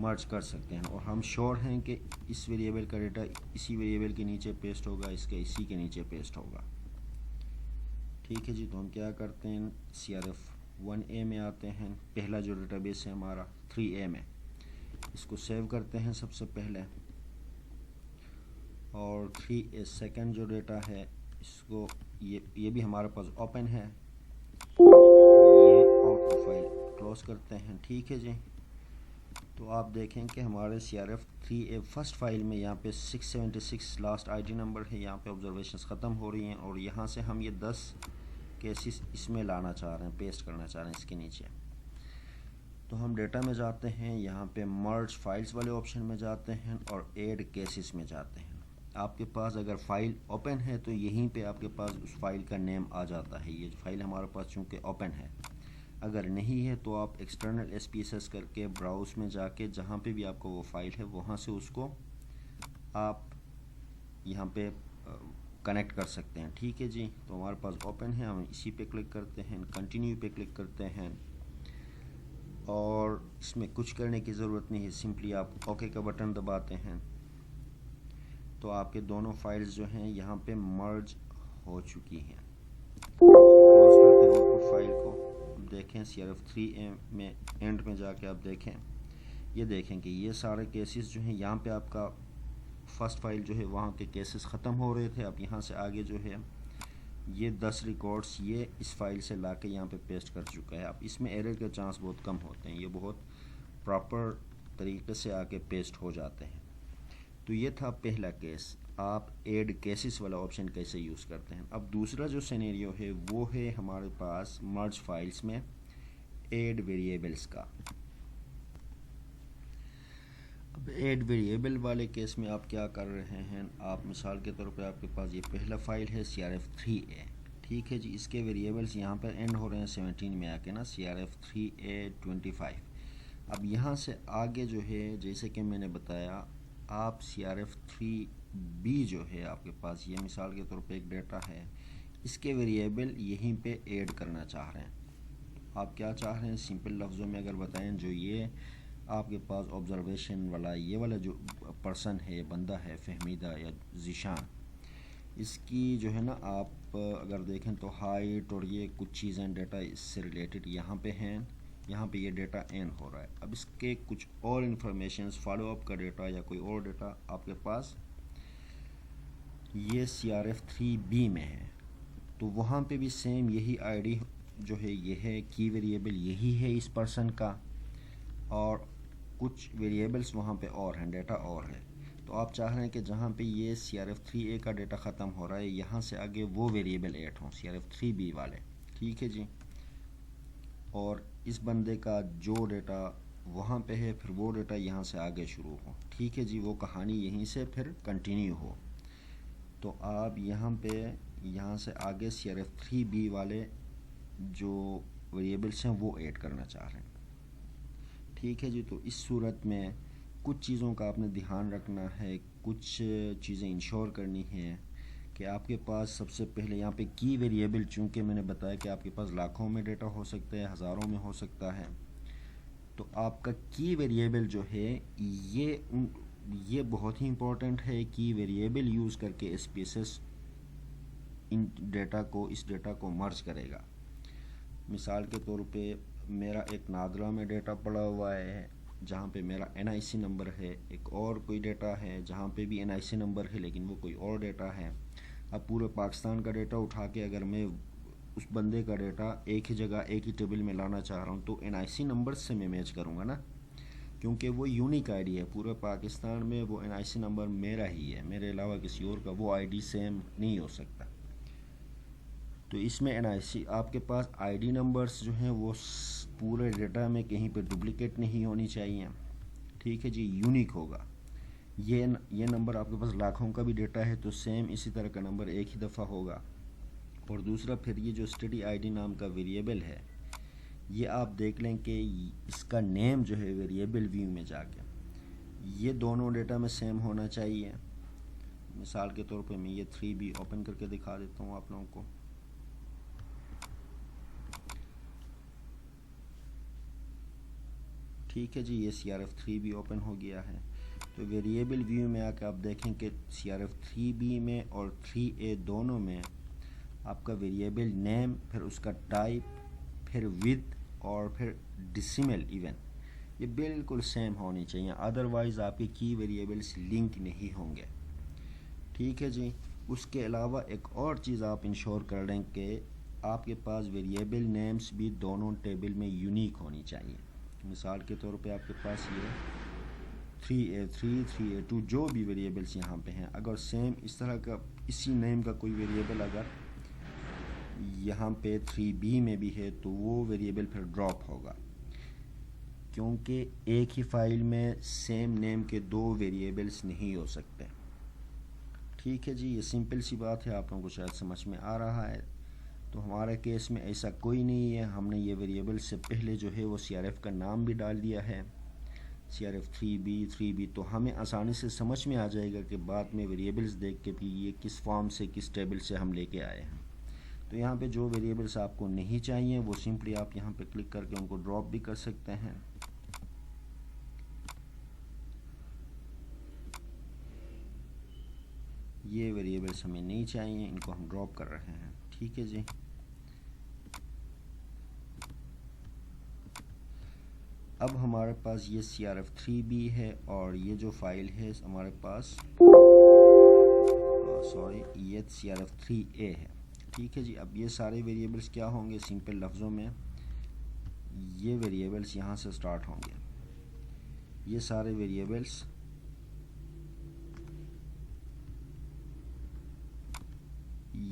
مرج کر سکتے ہیں، اور ہم شور ہیں کہ اس ویریبل کا ڈیٹا اسی ویریبل کے نیچے پیسٹ ہوگا، اس کے اسی کے نیچے پیسٹ ہوگا. ٹھیک ہے جی. تو ہم کیا کرتے ہیں، CRF1A میں آتے ہیں. پہلا جو ڈیٹا بیس ہے ہمارا 3A میں، اس کو سیو کرتے ہیں سب سے پہلے، اور 3A سیکنڈ جو ڈیٹا ہے اس کو یہ بھی ہمارے پاس اوپن ہے، یہ آؤٹ پٹ فائل کلوز کرتے ہیں. ٹھیک ہے جی. تو آپ دیکھیں کہ ہمارے CRF3A فرسٹ فائل میں یہاں پہ 676 لاسٹ ID نمبر ہے، یہاں پہ آبزرویشنز ختم ہو رہی ہیں، اور یہاں سے ہم یہ 10 کیسز اس میں لانا چاہ رہے ہیں، پیسٹ کرنا چاہ رہے ہیں اس کے نیچے. تو ہم ڈیٹا میں جاتے ہیں، یہاں پہ مرج فائلز والے آپشن میں جاتے ہیں، اور ایڈ کیسز میں جاتے ہیں. آپ کے پاس اگر فائل اوپن ہے تو یہیں پہ آپ کے پاس اس فائل کا نیم آ جاتا ہے. یہ فائل ہمارے پاس چونکہ اوپن ہے. اگر نہیں ہے تو آپ ایکسٹرنل SPSS کر کے براؤز میں جا کے جہاں پہ بھی آپ کو وہ فائل ہے وہاں سے اس کو آپ یہاں پہ کنیکٹ کر سکتے ہیں. ٹھیک ہے جی. تو ہمارے پاس اوپن ہے، ہم اسی پہ کلک کرتے ہیں، کنٹینیو پہ کلک کرتے ہیں، اور اس میں کچھ کرنے کی ضرورت نہیں ہے، سمپلی آپ اوکے کا بٹن دباتے ہیں تو آپ کے دونوں فائلز جو ہیں یہاں پہ مرج ہو چکی ہیں. کلوز کرتے ہیں آؤٹ پٹ فائل کو. دیکھیں CRF3A میں اینڈ میں جا کے آپ دیکھیں، یہ دیکھیں کہ یہ سارے کیسز جو ہیں یہاں پہ آپ کا فرسٹ فائل جو ہے وہاں کے کیسز ختم ہو رہے تھے. اب یہاں سے آگے جو ہے یہ 10 ریکارڈز یہ اس فائل سے لا کے یہاں پہ پیسٹ کر چکا ہے. اب اس میں ایرر کے چانس بہت کم ہوتے ہیں، یہ بہت پراپر طریقے سے آ کے پیسٹ ہو جاتے ہیں. تو یہ تھا پہلا کیس، آپ ایڈ کیسز والا آپشن کیسے یوز کرتے ہیں. اب دوسرا جو سینیریو ہے وہ ہے ہمارے پاس مرج فائلز میں ایڈ ویریبلز کا. اب ایڈ ویریبل والے کیس میں آپ کیا کر رہے ہیں، آپ مثال کے طور پہ آپ کے پاس یہ پہلا فائل ہے CRF3A. ٹھیک ہے جی. اس کے ویریبلز یہاں پر اینڈ ہو رہے ہیں 17 میں آ کے نا، CRF3A25. اب یہاں سے آگے جو ہے جیسے کہ میں نے بتایا، آپ CRF3B جو ہے آپ کے پاس، یہ مثال کے طور پہ ایک ڈیٹا ہے، اس کے ویریبل یہیں پہ ایڈ کرنا چاہ رہے ہیں. آپ کیا چاہ رہے ہیں، سمپل لفظوں میں اگر بتائیں، جو یہ آپ کے پاس آبزرویشن والا یہ والا جو پرسن ہے، بندہ ہے، فہمیدہ یا ذیشان، اس کی جو ہے نا آپ اگر دیکھیں تو ہائٹ اور یہ کچھ چیزیں ڈیٹا اس سے ریلیٹڈ یہاں پہ ہیں، یہاں پہ یہ ڈیٹا این ہو رہا ہے. اب اس کے کچھ اور انفارمیشنز، فالو اپ کا ڈیٹا یا کوئی اور ڈیٹا آپ کے پاس یہ CRF3B میں ہے، تو وہاں پہ بھی سیم یہی ID جو ہے یہ ہے، کی ویریبل یہی ہے اس پرسن کا، اور کچھ ویریبلز وہاں پہ اور ہیں، ڈیٹا اور ہے. تو آپ چاہ رہے ہیں کہ جہاں پہ یہ CRF3A کا ڈیٹا ختم ہو رہا ہے یہاں سے آگے وہ ویریبل ایڈ ہوں CRF3B والے. ٹھیک ہے جی. اور اس بندے کا جو ڈیٹا وہاں پہ ہے پھر وہ ڈیٹا یہاں سے آگے شروع ہو. ٹھیک ہے جی. وہ کہانی یہیں سے پھر کنٹینیو ہو. تو آپ یہاں پہ یہاں سے آگے CRF3B والے جو ویریبلس ہیں وہ ایڈ کرنا چاہ رہے ہیں. ٹھیک ہے جی. تو اس صورت میں کچھ چیزوں کا آپ نے دھیان رکھنا ہے، کچھ چیزیں انشور کرنی ہیں کہ آپ کے پاس سب سے پہلے یہاں پہ کی ویریبل، چونکہ میں نے بتایا کہ آپ کے پاس لاکھوں میں ڈیٹا ہو سکتا ہے، ہزاروں میں ہو سکتا ہے، تو آپ کا کی ویریبل جو ہے یہ بہت ہی امپورٹنٹ ہے. کی ویریبل یوز کر کے SPSS ان ڈیٹا کو، اس ڈیٹا کو مرج کرے گا. مثال کے طور پہ میرا ایک نادرا میں ڈیٹا پڑا ہوا ہے جہاں پہ میرا NIC نمبر ہے، ایک اور کوئی ڈیٹا ہے جہاں پہ بھی NIC نمبر ہے لیکن وہ کوئی اور ڈیٹا ہے. اب پورے پاکستان کا ڈیٹا اٹھا کے اگر میں اس بندے کا ڈیٹا ایک ہی جگہ ایک ہی ٹیبل میں لانا چاہ رہا ہوں تو NIC نمبر سے میں میچ کروں گا نا، کیونکہ وہ یونیک ID ہے. پورے پاکستان میں وہ NIC نمبر میرا ہی ہے، میرے علاوہ کسی اور کا وہ ID سیم نہیں ہو سکتا. تو اس میں NIC آپ کے پاس ID نمبرز جو ہیں وہ پورے ڈیٹا میں کہیں پہ ڈپلیکیٹ نہیں ہونی چاہیے. ٹھیک ہے جی. یونیک ہوگا. یہ نمبر آپ کے پاس لاکھوں کا بھی ڈیٹا ہے تو سیم اسی طرح کا نمبر ایک ہی دفعہ ہوگا. اور دوسرا پھر یہ جو اسٹڈی ID نام کا ویریبل ہے، یہ آپ دیکھ لیں کہ اس کا نیم جو ہے ویریبل ویو میں جا کے یہ دونوں ڈیٹا میں سیم ہونا چاہیے. مثال کے طور پہ میں یہ 3B اوپن کر کے دکھا دیتا ہوں آپ لوگوں کو. ٹھیک ہے جی، یہ CRF3 بھی اوپن ہو گیا ہے. تو ویریبل ویو میں آ کے آپ دیکھیں کہ CRF3B میں اور 3A دونوں میں آپ کا ویریبل نیم، پھر اس کا ٹائپ، پھر ود اور پھر ڈیسیمل ایون یہ بالکل سیم ہونی چاہیے، ادروائز آپ کے کی ویریبلس لنک نہیں ہوں گے. ٹھیک ہے جی. اس کے علاوہ ایک اور چیز آپ انشور کر لیں کہ آپ کے پاس ویریبل نیمز بھی دونوں ٹیبل میں یونیک ہونی چاہیے. مثال کے طور پہ آپ کے پاس یہ 3A3 3A2 جو بھی ویریبلس یہاں پہ ہیں، اگر سیم اس طرح کا اسی نیم کا کوئی ویریبل اگر یہاں پہ 3B میں بھی ہے تو وہ ویریبل پھر ڈراپ ہوگا، کیونکہ ایک ہی فائل میں سیم نیم کے دو ویریبلس نہیں ہو سکتے. ٹھیک ہے جی، یہ سمپل سی بات ہے، آپ لوگوں کو شاید سمجھ میں آ رہا ہے. تو ہمارے کیس میں ایسا کوئی نہیں ہے، ہم نے یہ ویریبل سے پہلے جو ہے وہ CRF کا نام بھی ڈال دیا ہے، CRF3B 3B، تو ہمیں آسانی سے سمجھ میں آ جائے گا کہ بعد میں ویریبلس دیکھ کے بھی یہ کس فارم سے کس ٹیبل سے ہم لے کے آئے ہیں. تو یہاں پہ جو ویریبلس آپ کو نہیں چاہیے وہ سمپلی آپ یہاں پہ کلک کر کے ان کو ڈراپ بھی کر سکتے ہیں. یہ ویریبلس ہمیں نہیں چاہیے، ان کو ہم ڈراپ کر رہے ہیں. ٹھیک ہے جی. اب ہمارے پاس یہ CRF3B ہے اور یہ جو فائل ہے ہمارے پاس یہ CRF3A ہے. ٹھیک ہے جی. اب یہ سارے ویریبلس کیا ہوں گے؟ سمپل لفظوں میں یہ ویریبلس یہاں سے سٹارٹ ہوں گے، یہ سارے ویریبلس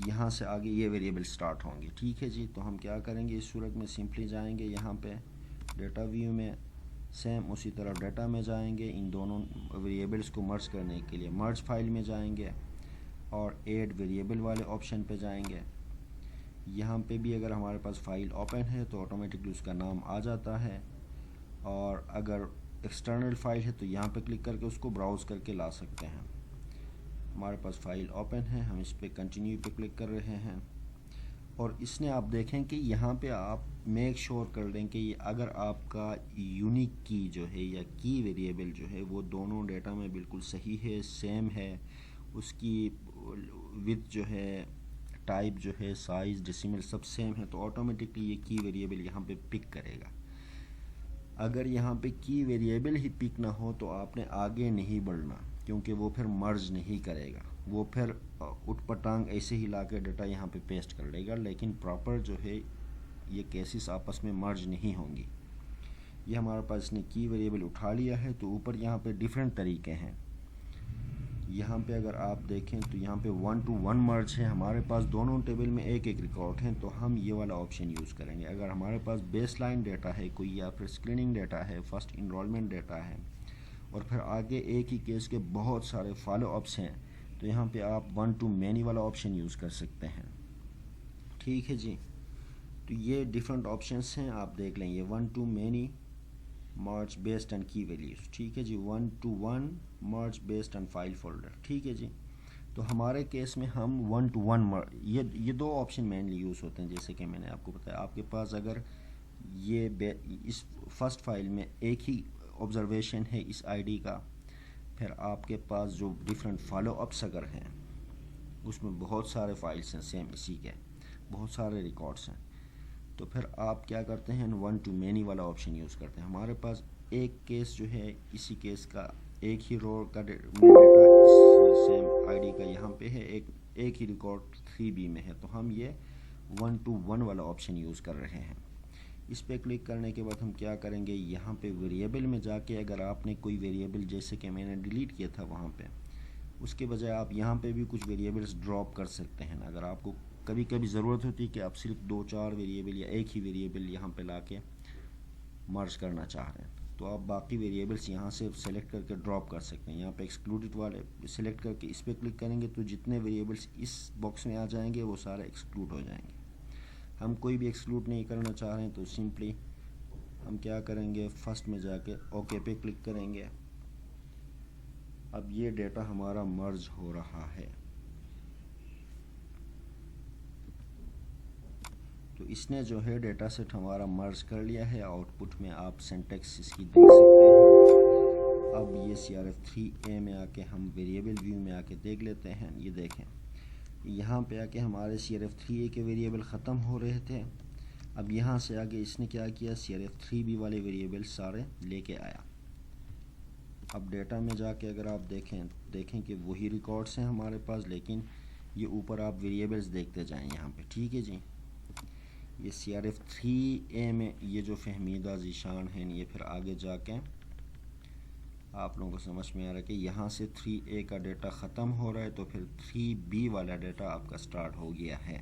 یہاں سے آگے یہ ویریبل سٹارٹ ہوں گے. ٹھیک ہے جی. تو ہم کیا کریں گے اس صورت میں؟ سمپلی جائیں گے یہاں پہ ڈیٹا ویو میں، سیم اسی طرح ڈیٹا میں جائیں گے، ان دونوں ویریبلس کو مرج کرنے کے لیے مرج فائل میں جائیں گے اور ایڈ ویریبل والے آپشن پہ جائیں گے. یہاں پہ بھی اگر ہمارے پاس فائل اوپن ہے تو آٹومیٹکلی اس کا نام آ جاتا ہے، اور اگر ایکسٹرنل فائل ہے تو یہاں پہ کلک کر کے اس کو براؤز کر کے لا سکتے ہیں. ہمارے پاس فائل اوپن ہے، ہم اس پہ کنٹینیو پہ کلک کر رہے ہیں، اور اس نے آپ دیکھیں کہ یہاں پہ آپ میک شور کر دیں کہ اگر آپ کا یونیک کی جو ہے یا کی ویریبل جو ہے وہ دونوں ڈیٹا میں بالکل صحیح ہے، سیم ہے، اس کی وتھ جو ہے، ٹائپ جو ہے، سائز، ڈیسیمل سب سیم ہے، تو آٹومیٹکلی یہ کی ویریبل یہاں پہ پک کرے گا. اگر یہاں پہ کی ویریبل ہی پک نہ ہو تو آپ نے آگے نہیں بڑھنا، کیونکہ وہ پھر مرج نہیں کرے گا، وہ پھر اٹھ پٹانگ ایسے ہی لا کے ڈیٹا یہاں پہ پیسٹ کر لے گا، لیکن پراپر جو ہے یہ کیسز آپس میں مرج نہیں ہوں گی. یہ ہمارے پاس اس نے کی ویریبل اٹھا لیا ہے، تو اوپر یہاں پہ ڈیفرنٹ طریقے ہیں. یہاں پہ اگر آپ دیکھیں تو یہاں پہ 1 to 1 مرج ہے، ہمارے پاس دونوں ٹیبل میں ایک ایک ریکارڈ ہیں، تو ہم یہ والا آپشن یوز کریں گے. اگر ہمارے پاس بیس لائن ڈیٹا ہے کوئی، یا پھر اسکریننگ ڈیٹا ہے، فرسٹ انرولمنٹ ڈیٹا ہے، اور پھر آگے ایک ہی کیس کے بہت سارے فالو اپس ہیں، تو یہاں پہ آپ 1 to many والا آپشن یوز کر سکتے ہیں. ٹھیک ہے جی. تو یہ ڈیفرنٹ آپشنس ہیں، آپ دیکھ لیں. یہ 1 to many merge based on کی ویلیوز. ٹھیک ہے جی. 1 to 1 merge based on file folder. ٹھیک ہے جی. تو ہمارے کیس میں ہم 1 to 1 یہ دو آپشن مینلی یوز ہوتے ہیں، جیسے کہ میں نے آپ کو بتایا. آپ کے پاس اگر یہ اس فرسٹ فائل میں ایک ہی آبزرویشن ہے اس آئی ڈی کا، پھر آپ کے پاس جو ڈیفرنٹ فالو اپس اگر ہیں اس میں بہت سارے فائلس ہیں سیم اسی کے، بہت سارے ریکارڈس ہیں، تو پھر آپ کیا کرتے ہیں؟ 1 to many والا آپشن یوز کرتے ہیں. ہمارے پاس ایک کیس جو ہے اسی کیس کا ایک ہی رو کا ڈیٹا سیم آئی ڈی کا یہاں پہ ہے، ایک ہی ریکارڈ 3B میں ہے، تو ہم یہ 1 to 1 والا آپشن یوز کر رہے ہیں. اس پہ کلک کرنے کے بعد ہم کیا کریں گے؟ یہاں پہ ویریبل میں جا کے اگر آپ نے کوئی ویریبل جیسے کہ میں نے ڈیلیٹ کیا تھا وہاں پہ، اس کے بجائے آپ یہاں پہ بھی کچھ ویریبلس ڈراپ کر سکتے ہیں. اگر آپ کو کبھی کبھی ضرورت ہوتی ہے کہ آپ صرف 2-4 ویریبل یا ایک ہی ویریبل یہاں پہ لا کے مرج کرنا چاہ رہے ہیں، تو آپ باقی ویریبلس یہاں سے سلیکٹ کر کے ڈراپ کر سکتے ہیں. یہاں پہ ایکسکلوڈڈ والے سلیکٹ کر کے اس پہ کلک کریں گے تو جتنے ویریبلس اس باکس میں آ جائیں گے وہ سارے ایکسکلوڈ ہو جائیں گے. ہم کوئی بھی ایکسکلوڈ نہیں کرنا چاہ رہے ہیں، تو سمپلی ہم کیا کریں گے؟ فرسٹ میں جا کے اوکے پہ کلک کریں گے. اب یہ ڈیٹا ہمارا مرج ہو رہا ہے. تو اس نے جو ہے ڈیٹا سیٹ ہمارا مرج کر لیا ہے. آؤٹ پٹ میں آپ سینٹیکس اس کی دیکھ سکتے ہیں. اب یہ CRF3A میں آ کے ہم ویریبل ویو میں آ کے دیکھ لیتے ہیں. یہ دیکھیں یہاں پہ آ کے ہمارے CRF3A کے ویریبل ختم ہو رہے تھے. اب یہاں سے آگے اس نے کیا کیا, CRF3B والے ویریبل سارے لے کے آیا. اب ڈیٹا میں جا کے اگر آپ دیکھیں کہ وہی ریکارڈس ہیں ہمارے پاس, لیکن یہ اوپر آپ ویریبلز دیکھتے جائیں یہاں پہ. ٹھیک ہے جی. یہ CRF3A میں یہ جو فہمیدہ ذیشان ہیں, یہ پھر آگے جا کے آپ لوگوں کو سمجھ میں آ رہا ہے کہ یہاں سے 3A کا ڈیٹا ختم ہو رہا ہے, تو پھر 3B والا ڈیٹا آپ کا سٹارٹ ہو گیا ہے.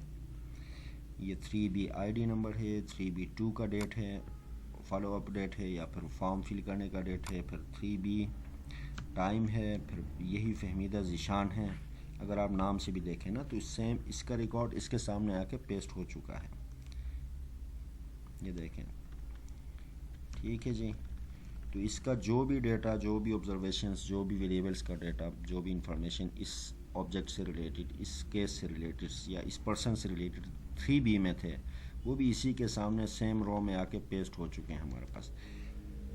یہ 3B ID نمبر ہے, 3B2 کا ڈیٹ ہے, فالو اپ ڈیٹ ہے, یا پھر فارم فل کرنے کا ڈیٹ ہے, پھر 3B ٹائم ہے, پھر یہی فہمیدہ ذیشان ہے. اگر آپ نام سے بھی دیکھیں نا تو سیم اس کا ریکارڈ اس کے سامنے آ کے پیسٹ ہو چکا ہے. یہ دیکھیں. ٹھیک ہے جی. تو اس کا جو بھی ڈیٹا, جو بھی آبزرویشنز, جو بھی ویریبلس کا ڈیٹا, جو بھی انفارمیشن اس آبجیکٹ سے ریلیٹڈ, اس کیس سے ریلیٹڈ یا اس پرسن سے ریلیٹڈ 3B میں تھے, وہ بھی اسی کے سامنے سیم رو میں آ کے پیسٹ ہو چکے ہیں ہمارے پاس.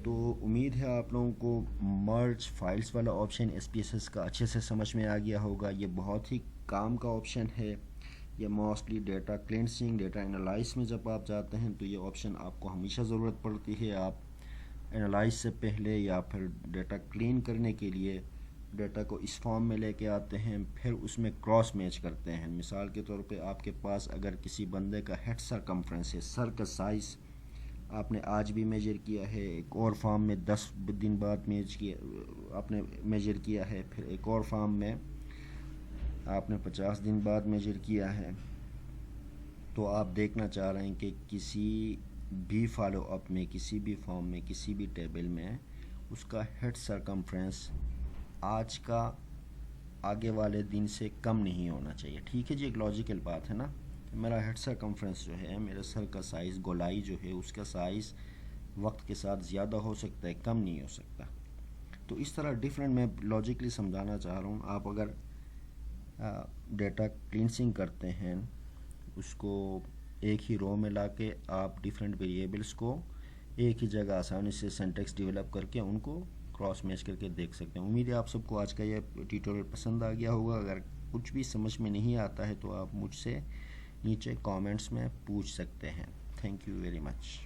تو امید ہے آپ لوگوں کو مرج فائلز والا آپشن SPSS کا اچھے سے سمجھ میں آ گیا ہوگا. یہ بہت ہی کام کا آپشن ہے. یہ موسٹلی ڈیٹا کلینسنگ, ڈیٹا انالائز میں جب آپ جاتے ہیں تو یہ آپشن آپ کو ہمیشہ ضرورت پڑتی ہے. آپ انالائز سے پہلے یا پھر ڈیٹا کلین کرنے کے لیے ڈیٹا کو اس فارم میں لے کے آتے ہیں, پھر اس میں کراس میچ کرتے ہیں. مثال کے طور پہ آپ کے پاس اگر کسی بندے کا ہیڈ سرکمفرنس ہے, سر کا سائز آپ نے آج بھی میجر کیا ہے, ایک اور فارم میں 10 دن بعد آپ نے میجر کیا ہے, پھر ایک اور فارم میں آپ نے 50 دن بعد میجر کیا ہے, تو آپ دیکھنا چاہ رہے ہیں کہ کسی بھی فالو اپ میں, کسی بھی فارم میں, کسی بھی ٹیبل میں اس کا ہیڈ سرکمفرنس آج کا آگے والے دن سے کم نہیں ہونا چاہیے. ٹھیک ہے جی. ایک لاجیکل بات ہے نا, میرا ہیڈ سرکمفرنس جو ہے, میرے سر کا سائز, گولائی جو ہے, اس کا سائز وقت کے ساتھ زیادہ ہو سکتا ہے, کم نہیں ہو سکتا. تو اس طرح ڈیفرنٹ میں لاجیکلی سمجھانا چاہ رہا ہوں. آپ اگر ڈیٹا کلینسنگ کرتے ہیں, اس کو ایک ہی رو میں لا کے آپ ڈیفرنٹ ویریبلس کو ایک ہی جگہ آسانی سے سینٹیکس ڈیولپ کر کے ان کو کراس میچ کر کے دیکھ سکتے ہیں. امید ہے آپ سب کو آج کا یہ ٹیوٹوریل پسند آ گیا ہوگا. اگر کچھ بھی سمجھ میں نہیں آتا ہے تو آپ مجھ سے نیچے کامنٹس میں پوچھ سکتے ہیں. Thank you very much.